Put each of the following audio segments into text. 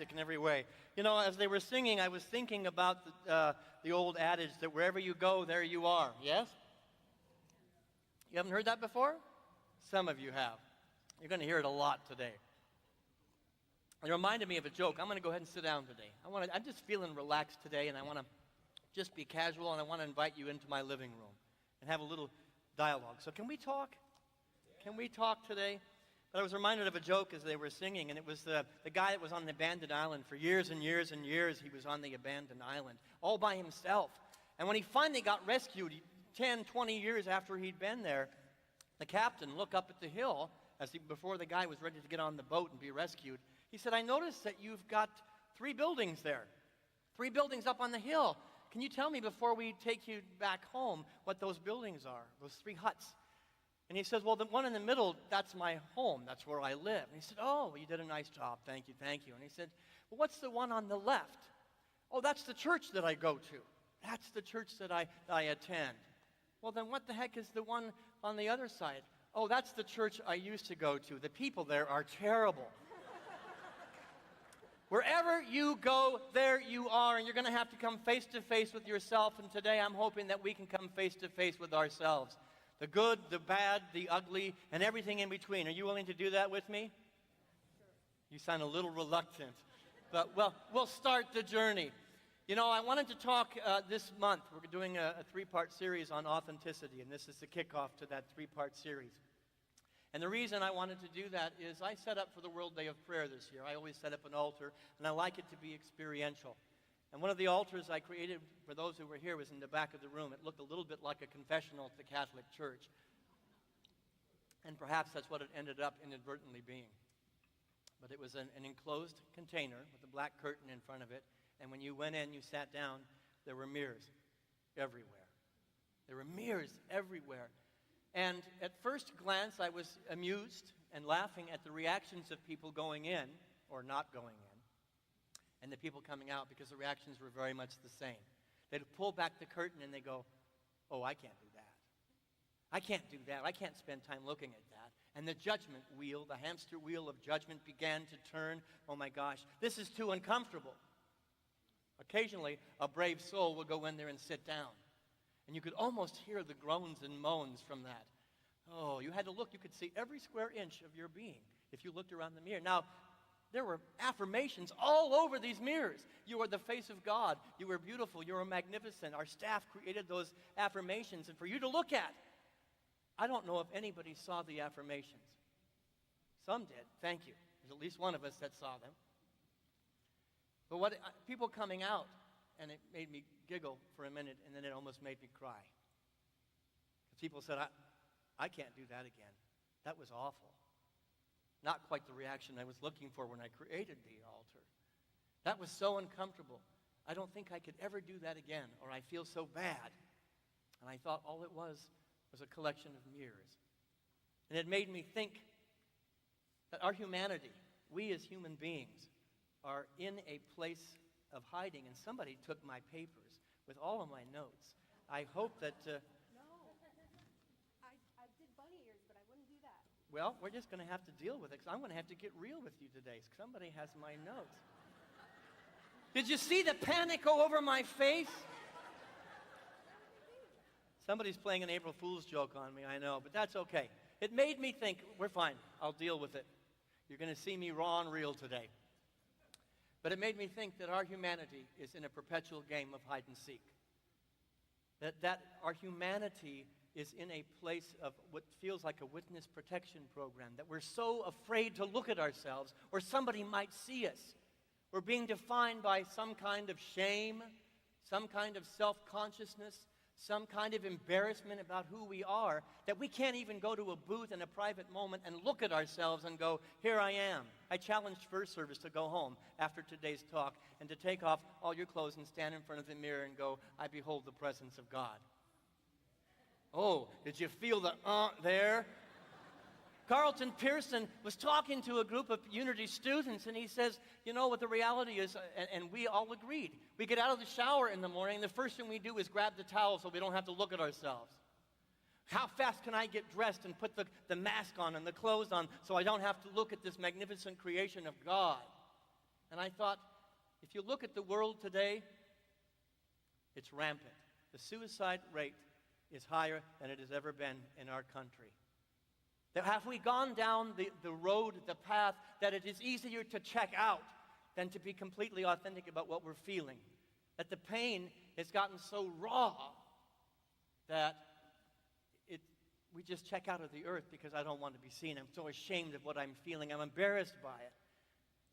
fantastic in every way. You know, as they were singing, I was thinking about the old adage that wherever you go, there you are. Yes? You haven't heard that before? Some of you have. You're going to hear it a lot today. It reminded me of a joke. I'm going to go ahead and sit down today. I'm just feeling relaxed today, and I want to just be casual, and I want to invite you into my living room and have a little dialogue. So can we talk? Can we talk today? But I was reminded of a joke as they were singing, and it was the guy that was on the abandoned island for years and years and years. He was on the abandoned island all by himself. And when he finally got rescued, 10, 20 years after he'd been there, the captain looked up at the hill before the guy was ready to get on the boat and be rescued. He said, I noticed that you've got 3 buildings there, 3 buildings up on the hill. Can you tell me before we take you back home what those buildings are, those 3 huts? And he says, well, the one in the middle, that's my home. That's where I live. And he said, oh, well, you did a nice job. Thank you, thank you. And he said, well, what's the one on the left? Oh, that's the church that I go to. That's the church that I attend. Well, then what the heck is the one on the other side? Oh, that's the church I used to go to. The people there are terrible. Wherever you go, there you are, and you're going to have to come face to face with yourself. And today I'm hoping that we can come face to face with ourselves. The good, the bad, the ugly, and everything in between. Are you willing to do that with me? Sure. You sound a little reluctant. But, well, we'll start the journey. You know, I wanted to talk this month. We're doing a 3-part series on authenticity, and this is the kickoff to that 3-part series. And the reason I wanted to do that is I set up for the World Day of Prayer this year. I always set up an altar, and I like it to be experiential. And one of the altars I created for those who were here was in the back of the room. It looked a little bit like a confessional at the Catholic Church. And perhaps that's what it ended up inadvertently being. But it was an enclosed container with a black curtain in front of it. And when you went in, you sat down, there were mirrors everywhere. There were mirrors everywhere. And at first glance, I was amused and laughing at the reactions of people going in or not going in, and the people coming out, because the reactions were very much the same. They'd pull back the curtain and they go, oh, I can't do that. I can't do that. I can't spend time looking at that. And the judgment wheel, the hamster wheel of judgment began to turn. Oh my gosh, this is too uncomfortable. Occasionally, a brave soul would go in there and sit down. And you could almost hear the groans and moans from that. Oh, you had to look. You could see every square inch of your being if you looked around the mirror. Now, there were affirmations all over these mirrors. You are the face of God. You are beautiful. You are magnificent. Our staff created those affirmations and for you to look at. I don't know if anybody saw the affirmations. Some did. Thank you. There's at least one of us that saw them. But people coming out, and it made me giggle for a minute, and then it almost made me cry. People said, I can't do that again. That was awful. Not quite the reaction I was looking for when I created the altar. That was so uncomfortable. I don't think I could ever do that again, or I feel so bad. And I thought all it was a collection of mirrors. And it made me think that our humanity, we as human beings, are in a place of hiding, and somebody took my papers with all of my notes. I hope that... No. I did bunny ears, but I wouldn't do that. Well, we're just going to have to deal with it, because I'm going to have to get real with you today. Somebody has my notes. Did you see the panic go over my face? Somebody's playing an April Fool's joke on me, I know, but that's okay. It made me think, we're fine. I'll deal with it. You're going to see me raw and real today. But it made me think that our humanity is in a perpetual game of hide and seek. That our humanity is in a place of what feels like a witness protection program, that we're so afraid to look at ourselves or somebody might see us. We're being defined by some kind of shame, some kind of self-consciousness, some kind of embarrassment about who we are, that we can't even go to a booth in a private moment and look at ourselves and go, here I am. I challenged First Service to go home after today's talk and to take off all your clothes and stand in front of the mirror and go, I behold the presence of God. Oh, did you feel the there? Carlton Pearson was talking to a group of Unity students, and he says, you know what the reality is, and we all agreed. We get out of the shower in the morning, and the first thing we do is grab the towel so we don't have to look at ourselves. How fast can I get dressed and put the mask on and the clothes on so I don't have to look at this magnificent creation of God? And I thought, if you look at the world today, it's rampant. The suicide rate is higher than it has ever been in our country. Have we gone down the road, the path, that it is easier to check out than to be completely authentic about what we're feeling? That the pain has gotten so raw that we just check out of the earth because I don't want to be seen. I'm so ashamed of what I'm feeling. I'm embarrassed by it.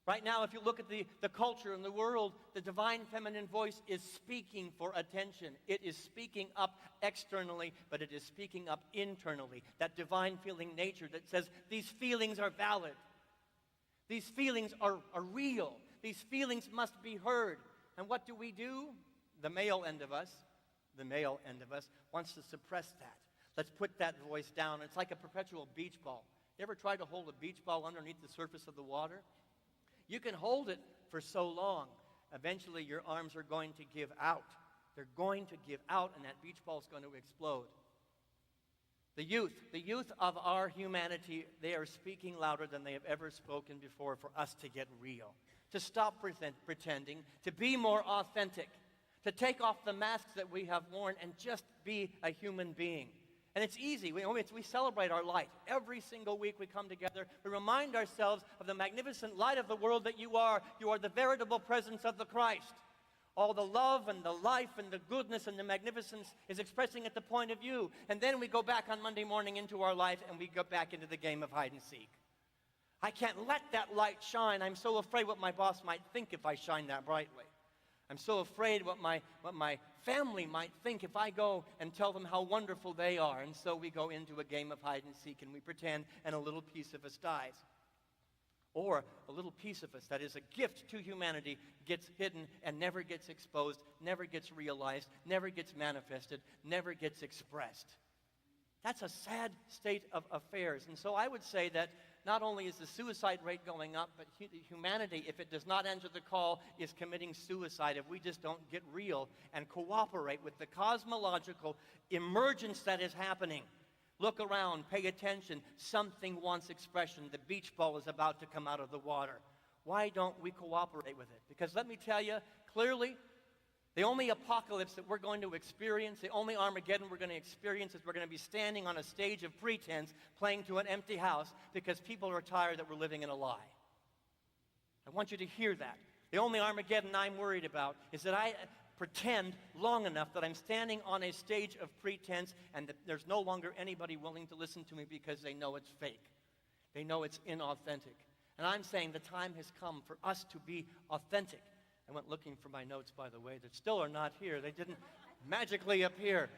Right now, if you look at the culture in the world, the divine feminine voice is speaking for attention. It is speaking up externally, but it is speaking up internally. That divine feeling nature that says these feelings are valid. These feelings are real. These feelings must be heard. And what do? The male end of us wants to suppress that. Let's put that voice down. It's like a perpetual beach ball. You ever tried to hold a beach ball underneath the surface of the water? You can hold it for so long. Eventually, your arms are going to give out. They're going to give out, and that beach ball is going to explode. The youth of our humanity, they are speaking louder than they have ever spoken before for us to get real, to stop pretending, to be more authentic, to take off the masks that we have worn and just be a human being. And it's easy. We celebrate our light. Every single week we come together. We remind ourselves of the magnificent light of the world that you are. You are the veritable presence of the Christ. All the love and the life and the goodness and the magnificence is expressing at the point of view. And then we go back on Monday morning into our life and we go back into the game of hide and seek. I can't let that light shine. I'm so afraid what my boss might think if I shine that brightly. I'm so afraid what my family might think if I go and tell them how wonderful they are. And so we go into a game of hide and seek and we pretend, and a little piece of us dies. Or a little piece of us that is a gift to humanity gets hidden and never gets exposed, never gets realized, never gets manifested, never gets expressed. That's a sad state of affairs. And so I would say that not only is the suicide rate going up, but humanity, if it does not answer the call, is committing suicide if we just don't get real and cooperate with the cosmological emergence that is happening. Look around, pay attention. Something wants expression. The beach ball is about to come out of the water. Why don't we cooperate with it? Because let me tell you clearly, the only apocalypse that we're going to experience, the only Armageddon we're going to experience, is we're going to be standing on a stage of pretense playing to an empty house because people are tired that we're living in a lie. I want you to hear that. The only Armageddon I'm worried about is that I pretend long enough that I'm standing on a stage of pretense and that there's no longer anybody willing to listen to me because they know it's fake. They know it's inauthentic. And I'm saying the time has come for us to be authentic. I went looking for my notes, by the way, that still are not here. They didn't magically appear.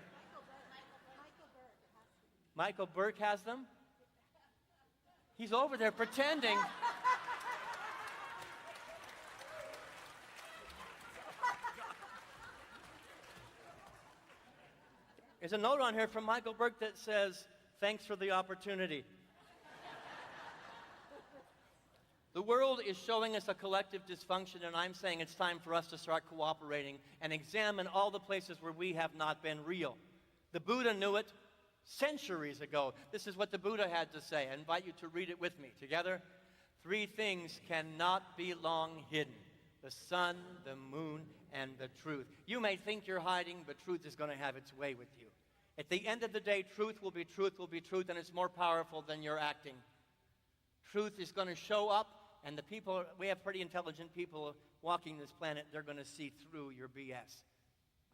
Michael Burdick has them? He's over there pretending. There's a note on here from Michael Burdick that says, "Thanks for the opportunity." The world is showing us a collective dysfunction, and I'm saying it's time for us to start cooperating and examine all the places where we have not been real. The Buddha knew it centuries ago. This is what the Buddha had to say. I invite you to read it with me. Together? 3 things cannot be long hidden: the sun, the moon, and the truth. You may think you're hiding, but truth is going to have its way with you. At the end of the day, truth will be truth, and it's more powerful than your acting. Truth is going to show up. And the people, we have pretty intelligent people walking this planet, they're going to see through your BS.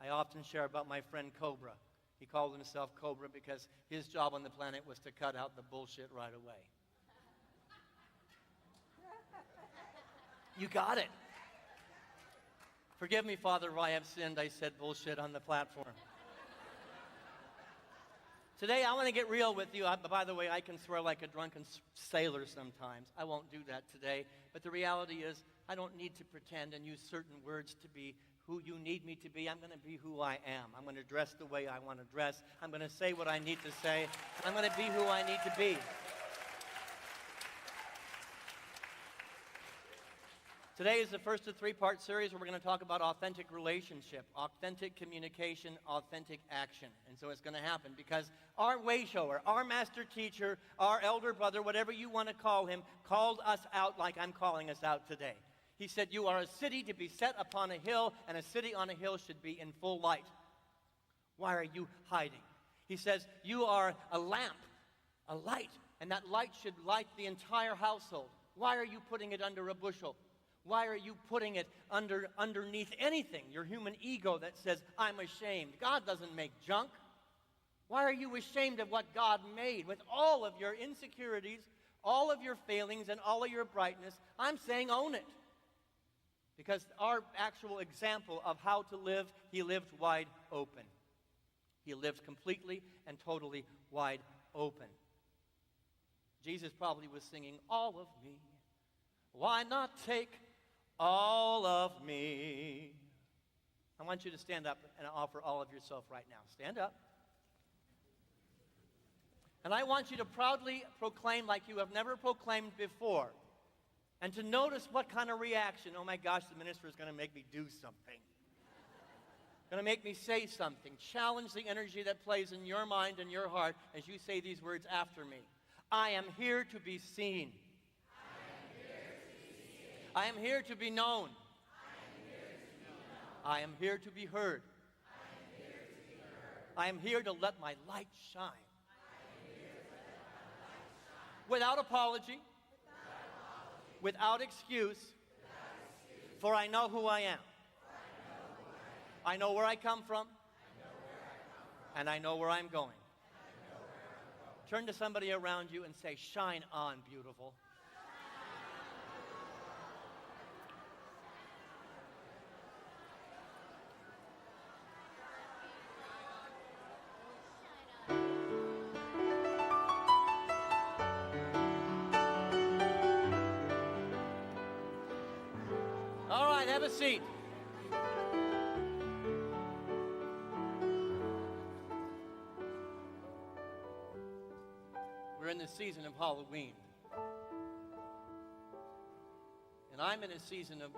I often share about my friend Cobra. He called himself Cobra because his job on the planet was to cut out the bullshit right away. You got it. Forgive me, Father, if I have sinned. I said bullshit on the platform. Today, I want to get real with you. By the way, I can swear like a drunken sailor sometimes. I won't do that today. But the reality is, I don't need to pretend and use certain words to be who you need me to be. I'm going to be who I am. I'm going to dress the way I want to dress. I'm going to say what I need to say. I'm going to be who I need to be. Today is the first of 3-part series where we're going to talk about authentic relationship, authentic communication, authentic action. And so it's going to happen because our way shower, our master teacher, our elder brother, whatever you want to call him, called us out like I'm calling us out today. He said, you are a city to be set upon a hill, and a city on a hill should be in full light. Why are you hiding? He says, you are a lamp, a light, and that light should light the entire household. Why are you putting it under a bushel? Why are you putting it underneath anything, your human ego that says, I'm ashamed? God doesn't make junk. Why are you ashamed of what God made? With all of your insecurities, all of your failings, and all of your brightness, I'm saying own it. Because our actual example of how to live, he lived wide open. He lived completely and totally wide open. Jesus probably was singing, all of me. Why not take all of me? I want you to stand up and offer all of yourself right now. Stand up. And I want you to proudly proclaim like you have never proclaimed before. And to notice what kind of reaction. Oh my gosh, the minister is going to make me do something. Going to make me say something. Challenge the energy that plays in your mind and your heart as you say these words after me. I am here to be seen. I am here to be known. I am here to be heard. I am here to let my light shine. Without apology. Without excuse. For I know who I am. I know where I come from. And I know where I'm going. Turn to somebody around you and say, shine on, beautiful. All right, have a seat. We're in the season of Halloween. And I'm in a season of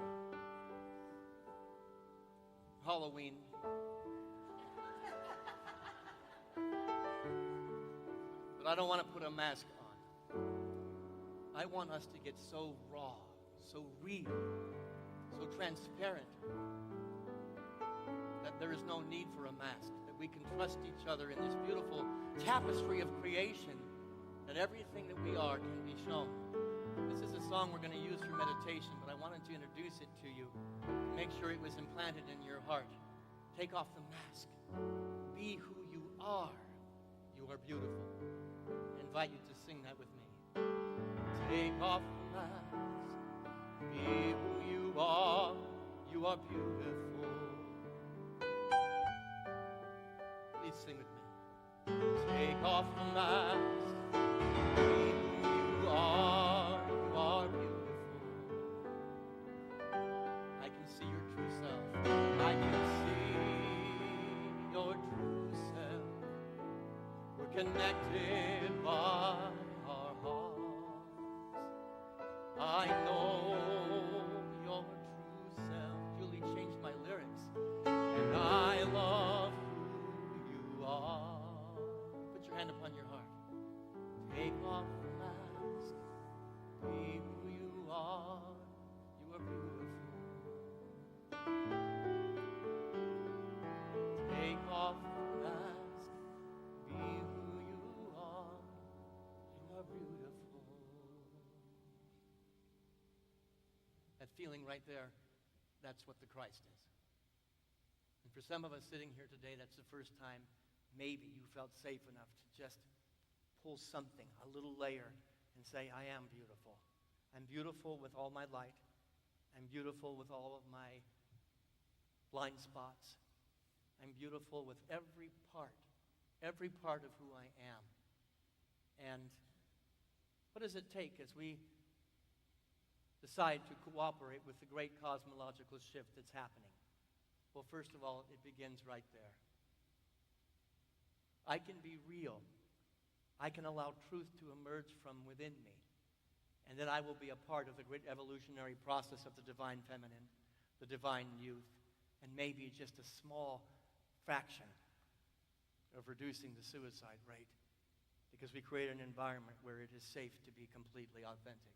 Halloween. But I don't want to put a mask on. I want us to get so raw, so real, so transparent that there is no need for a mask, that we can trust each other in this beautiful tapestry of creation, that everything that we are can be shown. This is a song we're going to use for meditation, but I wanted to introduce it to you to make sure it was implanted in your heart. Take off the mask. Be who you are. You are beautiful. I invite you to sing that with me. Take off the mask. Be who you are. You are beautiful. Please sing with me. Take off the mask. Be who you are. You are beautiful. I can see your true self. I can see your true self. We're connected by our hearts. I know your true self. Julie changed my lyrics. And I love who you are. Put your hand upon your heart. Take off the mask. Be who you are. You are beautiful. Take off the mask. Be who you are. You are beautiful. That feeling right there, that's what the Christ is. And for some of us sitting here today, that's the first time maybe you felt safe enough to just pull something, a little layer, and say, I am beautiful. I'm beautiful with all my light. I'm beautiful with all of my blind spots. I'm beautiful with every part of who I am. And what does it take as we decide to cooperate with the great cosmological shift that's happening? Well, first of all, it begins right there. I can be real. I can allow truth to emerge from within me. And then I will be a part of the great evolutionary process of the divine feminine, the divine youth, and maybe just a small fraction of reducing the suicide rate, because we create an environment where it is safe to be completely authentic,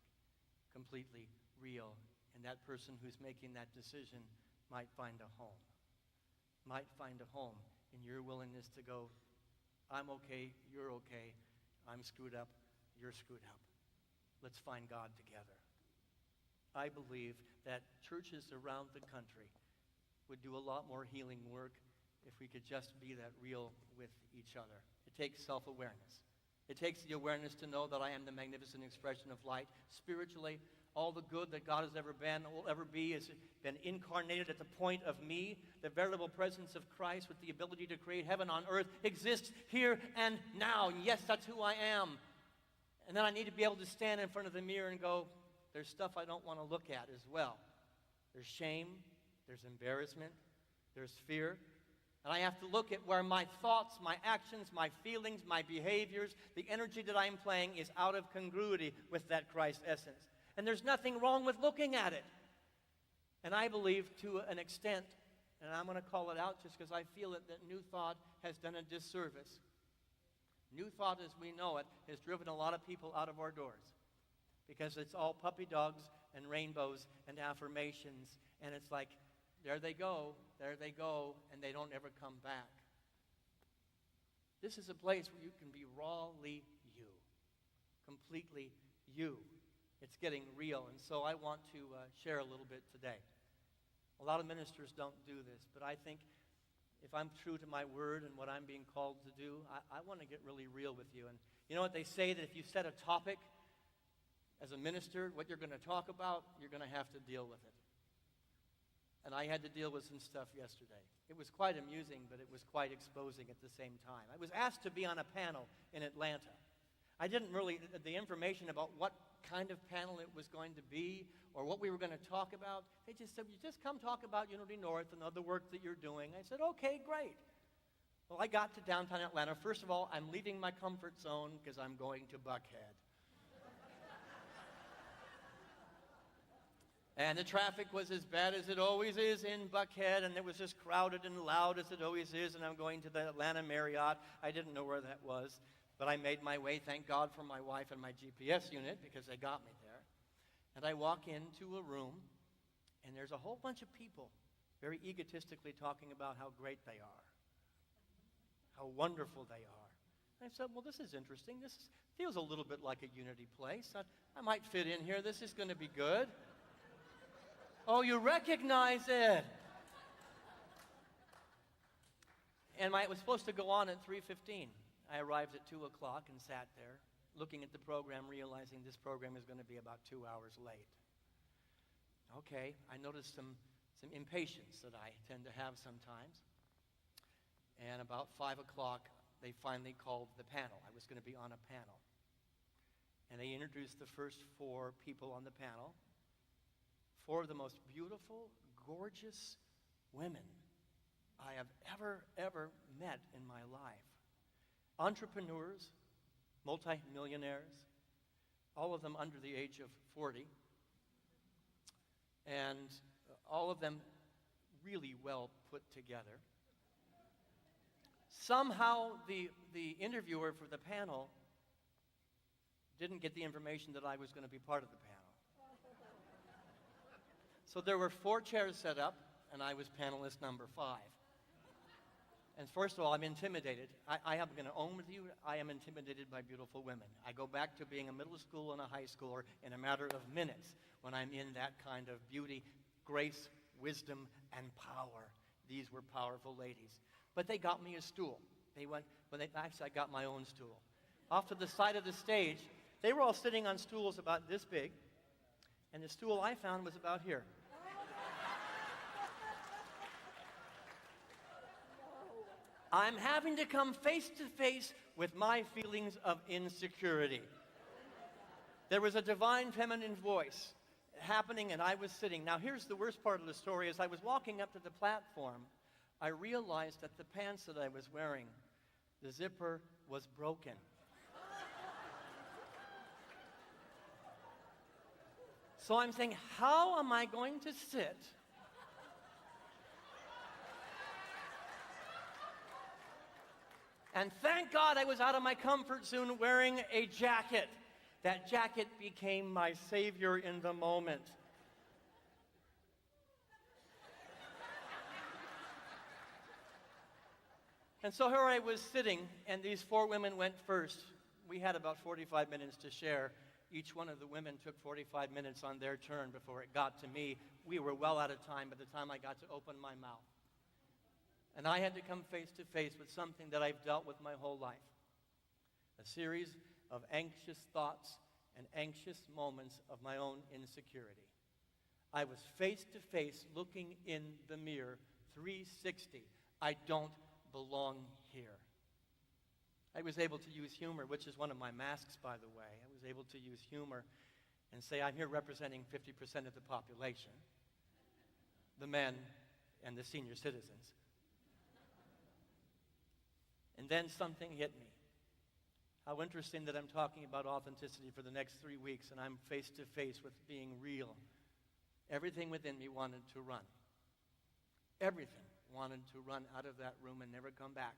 completely real And that person who's making that decision might find a home. Might find a home in your willingness to go, I'm okay, you're okay, I'm screwed up, you're screwed up. Let's find God together. I believe that churches around the country would do a lot more healing work if we could just be that real with each other. It takes self-awareness. It takes the awareness to know that I am the magnificent expression of light. Spiritually, all the good that God has ever been, will ever be, has been incarnated at the point of me. The veritable presence of Christ with the ability to create heaven on earth exists here and now. And yes, that's who I am. And then I need to be able to stand in front of the mirror and go, there's stuff I don't want to look at as well. There's shame, there's embarrassment, there's fear. And I have to look at where my thoughts, my actions, my feelings, my behaviors, the energy that I'm playing is out of congruity with that Christ essence. And there's nothing wrong with looking at it. And I believe to an extent, and I'm going to call it out just because I feel it, that New Thought has done a disservice. New Thought as we know it has driven a lot of people out of our doors because it's all puppy dogs and rainbows and affirmations, and it's like, there they go, and they don't ever come back. This is a place where you can be rawly you, completely you. It's getting real, and so I want to share a little bit today. A lot of ministers don't do this, but I think if I'm true to my word and what I'm being called to do, I want to get really real with you. And you know what they say, that if you set a topic as a minister, what you're going to talk about, you're going to have to deal with it. And I had to deal with some stuff yesterday. It was quite amusing, but it was quite exposing at the same time. I was asked to be on a panel in Atlanta. I didn't really, the information about what kind of panel it was going to be or what we were going to talk about, they just said, you just come talk about Unity North and the work that you're doing. I said, okay, great. Well, I got to downtown Atlanta. First of all, I'm leaving my comfort zone because I'm going to Buckhead. And the traffic was as bad as it always is in Buckhead, and it was as crowded and loud as it always is, and I'm going to the Atlanta Marietta. I didn't know where that was, but I made my way, thank God for my wife and my GPS unit, because they got me there. And I walk into a room, and there's a whole bunch of people very egotistically talking about how great they are, how wonderful they are. And I said, well, this is interesting. Feels a little bit like a Unity place. I might fit in here. This is going to be good. Oh, you recognize it. And it was supposed to go on at 3:15. I arrived at 2 o'clock and sat there, looking at the program, realizing this program is going to be about 2 hours late. Okay, I noticed some impatience that I tend to have sometimes. And about 5 o'clock, they finally called the panel. I was going to be on a panel. And they introduced the first 4 people on the panel. 4 of the most beautiful, gorgeous women I have ever met in my life. Entrepreneurs, multi-millionaires, all of them under the age of 40, and all of them really well put together. Somehow the interviewer for the panel didn't get the information that I was going to be part of the panel. So there were 4 chairs set up, and I was panelist number 5. And first of all, I'm intimidated. I am going to own with you, I am intimidated by beautiful women. I go back to being a middle school and a high schooler in a matter of minutes when I'm in that kind of beauty, grace, wisdom, and power. These were powerful ladies. But they got me a stool. Actually, I got my own stool. Off to the side of the stage, they were all sitting on stools about this big, and the stool I found was about here. I'm having to come face to face with my feelings of insecurity. There was a divine feminine voice happening, and I was sitting. Now, here's the worst part of the story. As I was walking up to the platform, I realized that the pants that I was wearing, the zipper was broken. So I'm saying, how am I going to sit and thank God I was out of my comfort zone wearing a jacket. That jacket became my savior in the moment. And so here I was sitting, and these 4 women went first. We had about 45 minutes to share. Each one of the women took 45 minutes on their turn before it got to me. We were well out of time by the time I got to open my mouth. And I had to come face to face with something that I've dealt with my whole life. A series of anxious thoughts and anxious moments of my own insecurity. I was face to face looking in the mirror, 360. I don't belong here. I was able to use humor, which is one of my masks, by the way. I was able to use humor and say, I'm here representing 50% of the population, the men and the senior citizens. And then something hit me. How interesting that I'm talking about authenticity for the next 3 weeks, and I'm face to face with being real. Everything within me wanted to run. Everything wanted to run out of that room and never come back.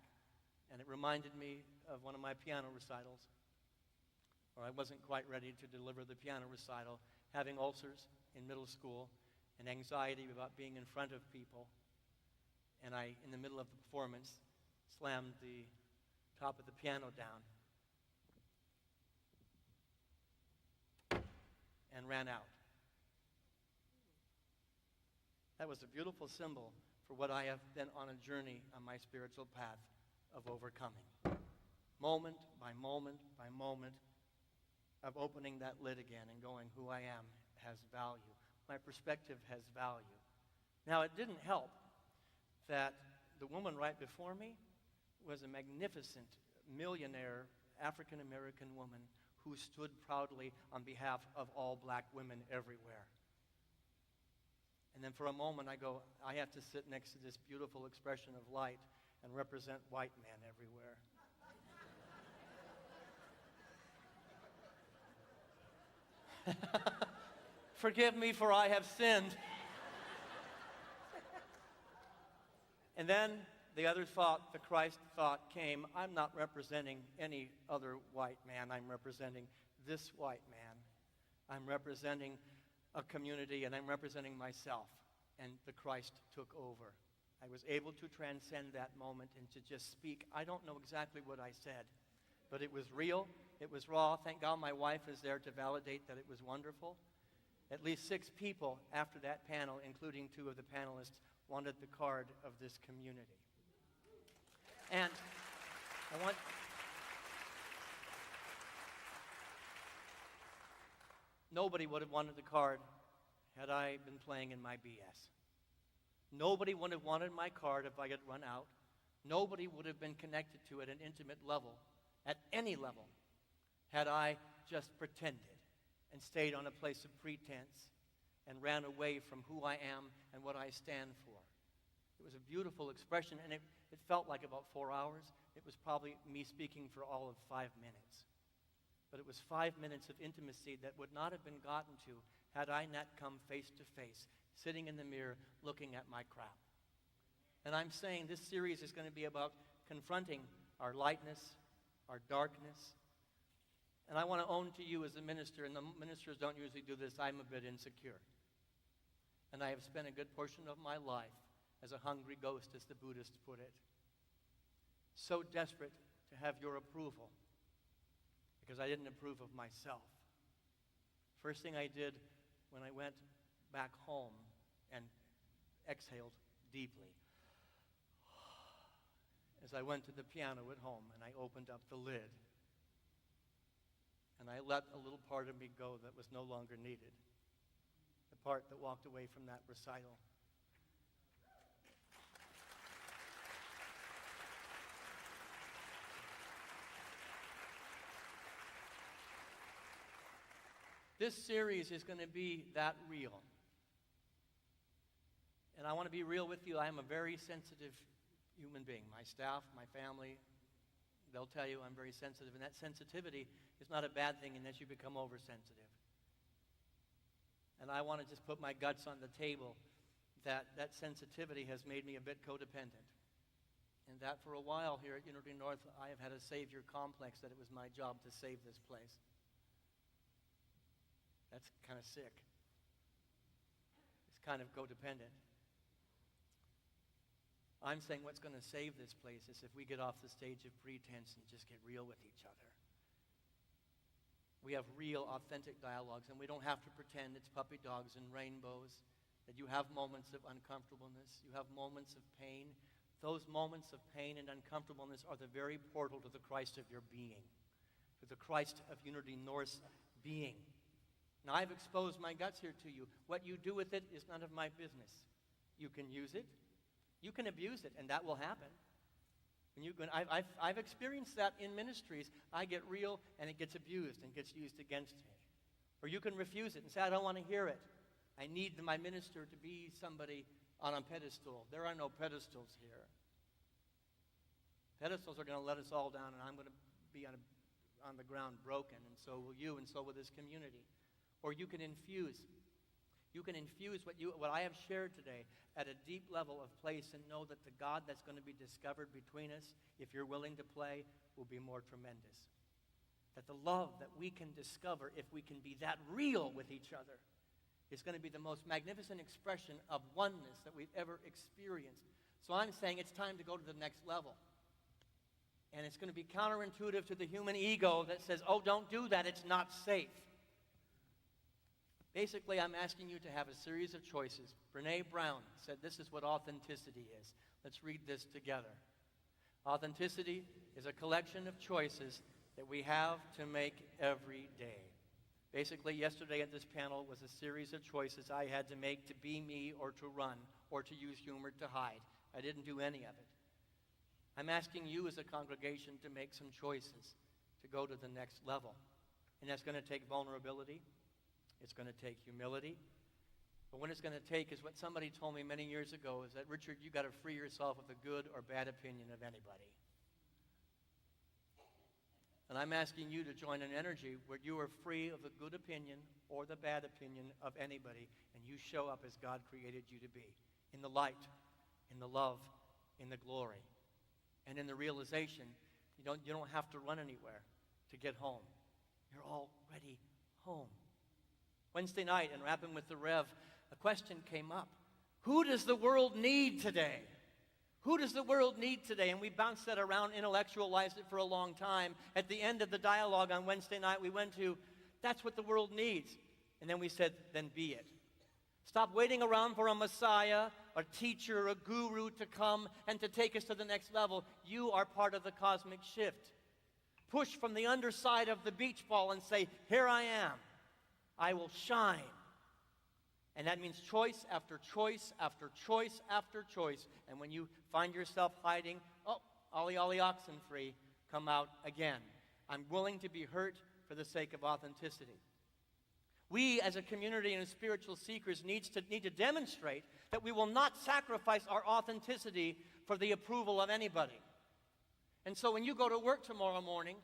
And it reminded me of one of my piano recitals, where I wasn't quite ready to deliver the piano recital, having ulcers in middle school and anxiety about being in front of people. And I, in the middle of the performance, slammed the top of the piano down and ran out. That was a beautiful symbol for what I have been on a journey on my spiritual path of overcoming. Moment by moment by moment of opening that lid again and going, who I am has value. My perspective has value. Now, it didn't help that the woman right before me was a magnificent millionaire African-American woman who stood proudly on behalf of all black women everywhere. And then for a moment I go, I have to sit next to this beautiful expression of light and represent white men everywhere. Forgive me, for I have sinned. And then the other thought, the Christ thought came, I'm not representing any other white man. I'm representing this white man. I'm representing a community, and I'm representing myself. And the Christ took over. I was able to transcend that moment and to just speak. I don't know exactly what I said, but it was real. It was raw. Thank God my wife is there to validate that it was wonderful. At least 6 people after that panel, including 2 of the panelists, wanted the card of this community. And I want... Nobody would have wanted the card had I been playing in my BS. Nobody would have wanted my card if I had run out. Nobody would have been connected to it at an intimate level, at any level, had I just pretended and stayed on a place of pretense and ran away from who I am and what I stand for. It was a beautiful expression, and it felt like about 4 hours. It was probably me speaking for all of 5 minutes. But it was 5 minutes of intimacy that would not have been gotten to had I not come face to face, sitting in the mirror, looking at my crap. And I'm saying this series is going to be about confronting our lightness, our darkness. And I want to own to you as a minister, and the ministers don't usually do this, I'm a bit insecure. And I have spent a good portion of my life as a hungry ghost, as the Buddhists put it. So desperate to have your approval, because I didn't approve of myself. First thing I did when I went back home and exhaled deeply, as I went to the piano at home and I opened up the lid, and I let a little part of me go that was no longer needed, the part that walked away from that recital. This series is going to be that real. And I want to be real with you. I am a very sensitive human being. My staff, my family, they'll tell you I'm very sensitive. And that sensitivity is not a bad thing unless you become oversensitive. And I want to just put my guts on the table that that sensitivity has made me a bit codependent. And that for a while here at Unity North, I have had a savior complex that it was my job to save this place. That's kind of sick. It's kind of codependent. I'm saying what's going to save this place is if we get off the stage of pretense and just get real with each other. We have real, authentic dialogues, and we don't have to pretend it's puppy dogs and rainbows, that you have moments of uncomfortableness, you have moments of pain. Those moments of pain and uncomfortableness are the very portal to the Christ of your being, to the Christ of Unity North's being. Now, I've exposed my guts here to you. What you do with it is none of my business. You can use it, you can abuse it, and that will happen. I've experienced that in ministries. I get real, and it gets abused and gets used against me. Or you can refuse it and say, I don't want to hear it. I need my minister to be somebody on a pedestal. There are no pedestals here. Pedestals are going to let us all down, and I'm going to be on the ground broken, and so will you, and so will this community. Or you can infuse. You can infuse what I have shared today at a deep level of place and know that the God that's going to be discovered between us, if you're willing to play, will be more tremendous. That the love that we can discover if we can be that real with each other is going to be the most magnificent expression of oneness that we've ever experienced. So I'm saying it's time to go to the next level. And it's going to be counterintuitive to the human ego that says, oh, don't do that, it's not safe. Basically, I'm asking you to have a series of choices. Brene Brown said this is what authenticity is. Let's read this together. Authenticity is a collection of choices that we have to make every day. Basically, yesterday at this panel was a series of choices I had to make to be me or to run or to use humor to hide. I didn't do any of it. I'm asking you as a congregation to make some choices to go to the next level. And that's going to take vulnerability. It's going to take humility. But what it's going to take is what somebody told me many years ago is that, Richard, you got to free yourself of the good or bad opinion of anybody. And I'm asking you to join an energy where you are free of the good opinion or the bad opinion of anybody, and you show up as God created you to be, in the light, in the love, in the glory, and in the realization you don't have to run anywhere to get home. You're already home. Wednesday night, in Rapping with the Rev, a question came up. Who does the world need today? Who does the world need today? And we bounced that around, intellectualized it for a long time. At the end of the dialogue on Wednesday night, we went to, that's what the world needs. And then we said, then be it. Stop waiting around for a Messiah, a teacher, a guru to come and to take us to the next level. You are part of the cosmic shift. Push from the underside of the beach ball and say, here I am. I will shine. And that means choice after choice after choice after choice. And when you find yourself hiding, ollie, ollie, oxen free, come out again. I'm willing to be hurt for the sake of authenticity. We as a community and as spiritual seekers need to demonstrate that we will not sacrifice our authenticity for the approval of anybody. And so when you go to work tomorrow morning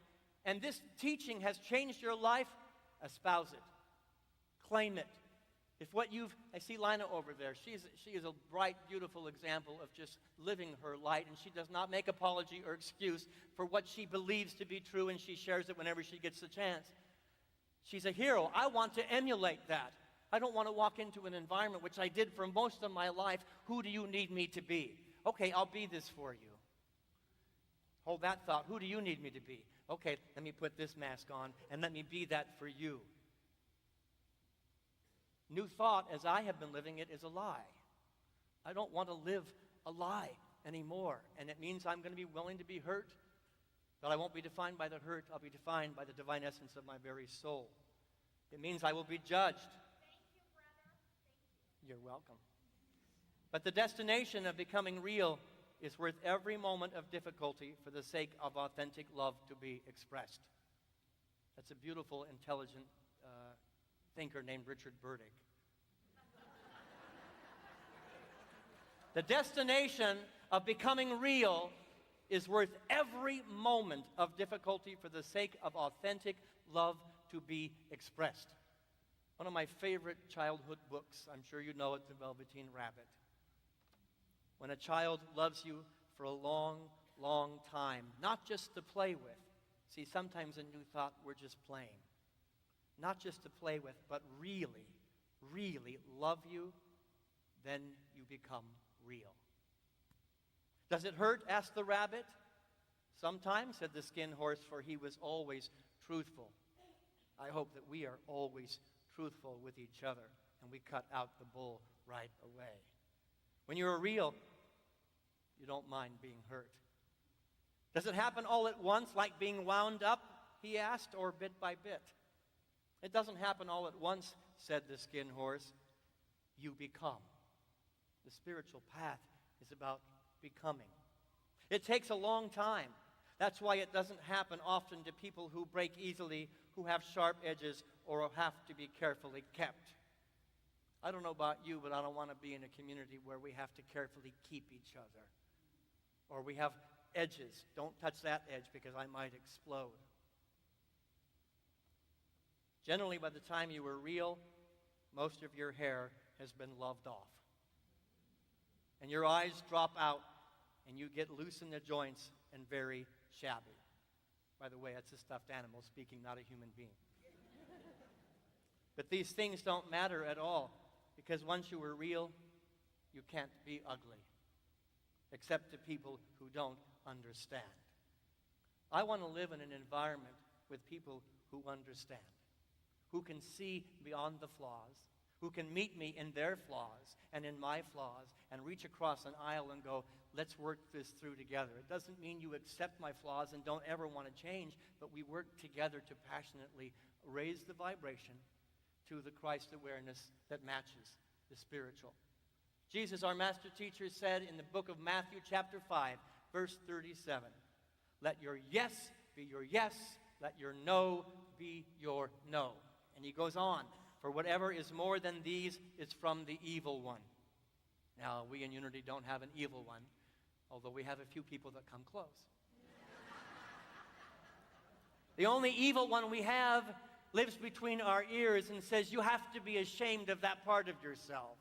and this teaching has changed your life, espouse it. Claim it. I see Lina over there. She is a bright, beautiful example of just living her light, and she does not make apology or excuse for what she believes to be true, and she shares it whenever she gets the chance. She's a hero. I want to emulate that. I don't want to walk into an environment, which I did for most of my life. Who do you need me to be? Okay, I'll be this for you. Hold that thought. Who do you need me to be? Okay, let me put this mask on, and let me be that for you. New thought, as I have been living it, is a lie. I don't want to live a lie anymore. And it means I'm going to be willing to be hurt, but I won't be defined by the hurt. I'll be defined by the divine essence of my very soul. It means I will be judged. Thank you, brother. Thank you. You're welcome. But the destination of becoming real is worth every moment of difficulty for the sake of authentic love to be expressed. That's a beautiful, intelligent thinker named Richard Burdick. The destination of becoming real is worth every moment of difficulty for the sake of authentic love to be expressed. One of my favorite childhood books, I'm sure you know it, The Velveteen Rabbit. When a child loves you for a long, long time, not just to play with. See, sometimes in New Thought, we're just playing. Not just to play with, but really, really love you, then you become real. Does it hurt? Asked the rabbit. Sometimes, said the skin horse, for he was always truthful. I hope that we are always truthful with each other, and we cut out the bull right away. When you're real, you don't mind being hurt. Does it happen all at once, like being wound up, he asked, or bit by bit? It doesn't happen all at once, said the skin horse. You become. The spiritual path is about becoming. It takes a long time. That's why it doesn't happen often to people who break easily, who have sharp edges, or have to be carefully kept. I don't know about you, but I don't want to be in a community where we have to carefully keep each other. Or we have edges. Don't touch that edge because I might explode. Generally, by the time you were real, most of your hair has been loved off. And your eyes drop out, and you get loose in the joints and very shabby. By the way, that's a stuffed animal speaking, not a human being. But these things don't matter at all, because once you were real, you can't be ugly, except to people who don't understand. I want to live in an environment with people who understand, who can see beyond the flaws, who can meet me in their flaws and in my flaws and reach across an aisle and go, let's work this through together. It doesn't mean you accept my flaws and don't ever want to change, but we work together to passionately raise the vibration to the Christ awareness that matches the spiritual. Jesus, our master teacher, said in the book of Matthew chapter 5, verse 37, let your yes be your yes, let your no be your no. And he goes on, for whatever is more than these is from the evil one. Now, we in Unity don't have an evil one, although we have a few people that come close. The only evil one we have lives between our ears and says, you have to be ashamed of that part of yourself.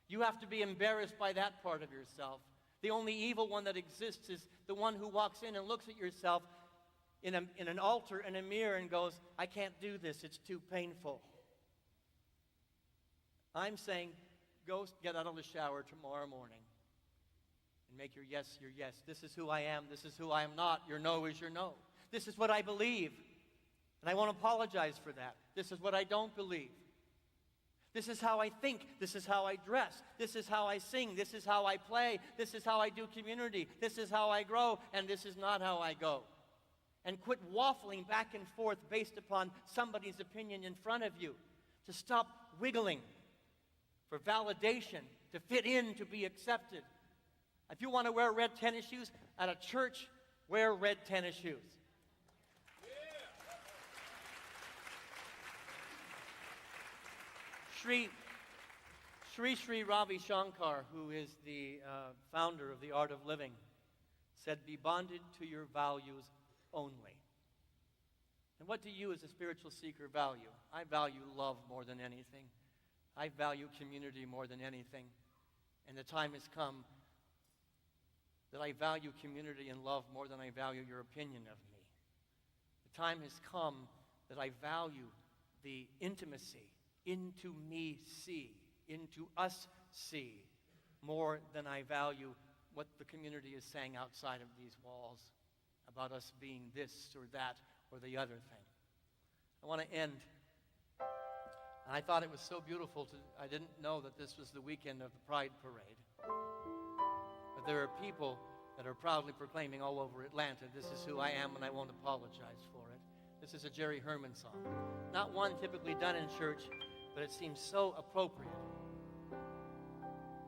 You have to be embarrassed by that part of yourself. The only evil one that exists is the one who walks in and looks at yourself in an altar and a mirror and goes, I can't do this, it's too painful. I'm saying, go get out of the shower tomorrow morning and make your yes your yes. This is who I am, this is who I am not. Your no is your no. This is what I believe, and I won't apologize for that. This is what I don't believe. This is how I think. This is how I dress. This is how I sing. This is how I play. This is how I do community. This is how I grow, and this is not how I go. And quit waffling back and forth based upon somebody's opinion in front of you. To stop wiggling for validation, to fit in, to be accepted. If you want to wear red tennis shoes at a church, wear red tennis shoes. Sri Ravi Shankar, who is the founder of the Art of Living, said, be bonded to your values only. And what do you as a spiritual seeker value? I value love more than anything. I value community more than anything. And the time has come that I value community and love more than I value your opinion of me. The time has come that I value the intimacy, into me see, into us see, more than I value what the community is saying outside of these walls about us being this or that or the other thing. I want to end. And I thought it was so beautiful. I didn't know that this was the weekend of the Pride Parade. But there are people that are proudly proclaiming all over Atlanta, this is who I am and I won't apologize for it. This is a Jerry Herman song. Not one typically done in church, but it seems so appropriate.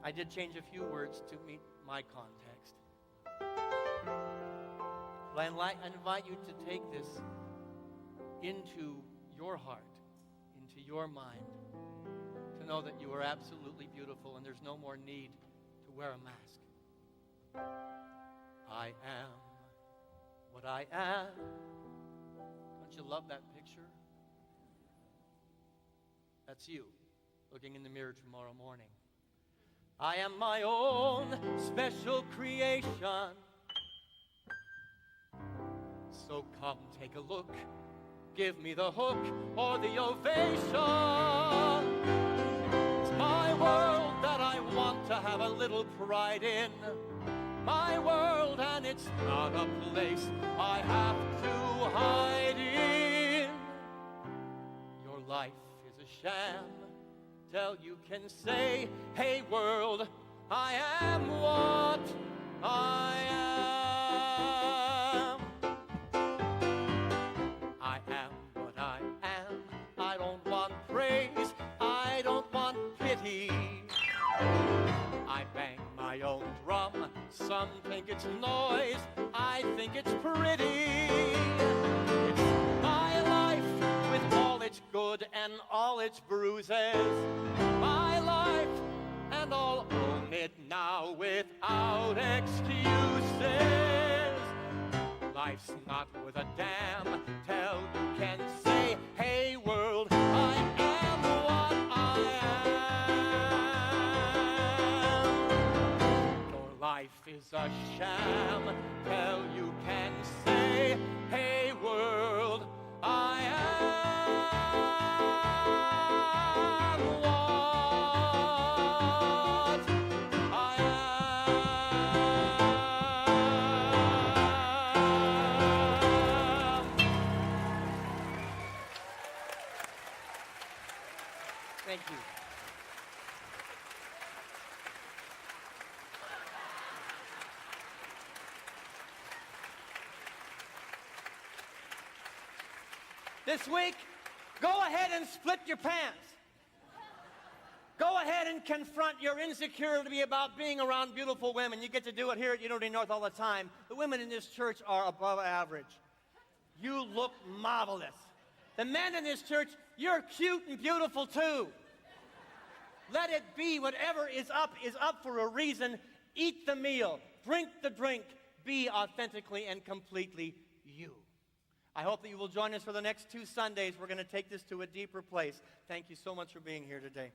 I did change a few words to meet my context. But I invite you to take this into your heart, into your mind, to know that you are absolutely beautiful and there's no more need to wear a mask. I am what I am. Don't you love that picture? That's you looking in the mirror tomorrow morning. I am my own special creation. So come take a look. Give me the hook or the ovation. It's my world that I want to have a little pride in. my world, and it's not a place I have to hide in. Your life is a sham till you can say, hey world, I am what I am. I am what I am. I don't want praise, I don't want pity. I bang my own drum, some think it's noise, I think it's pretty. It's my life with all its good and all its bruises. My life, and I'll own it now without excuses. Life's not worth a damn till you can say, hey world, I am what I am. Your life is a sham till you can say, hey world, I am what I am. Thank you. This week, go ahead and split your pants. Go ahead and confront your insecurity about being around beautiful women. You get to do it here at Unity North all the time. The women in this church are above average. You look marvelous. The men in this church, you're cute and beautiful too. Let it be. Whatever is up for a reason. Eat the meal. Drink the drink. Be authentically and completely you. I hope that you will join us for the next 2 Sundays. We're going to take this to a deeper place. Thank you so much for being here today.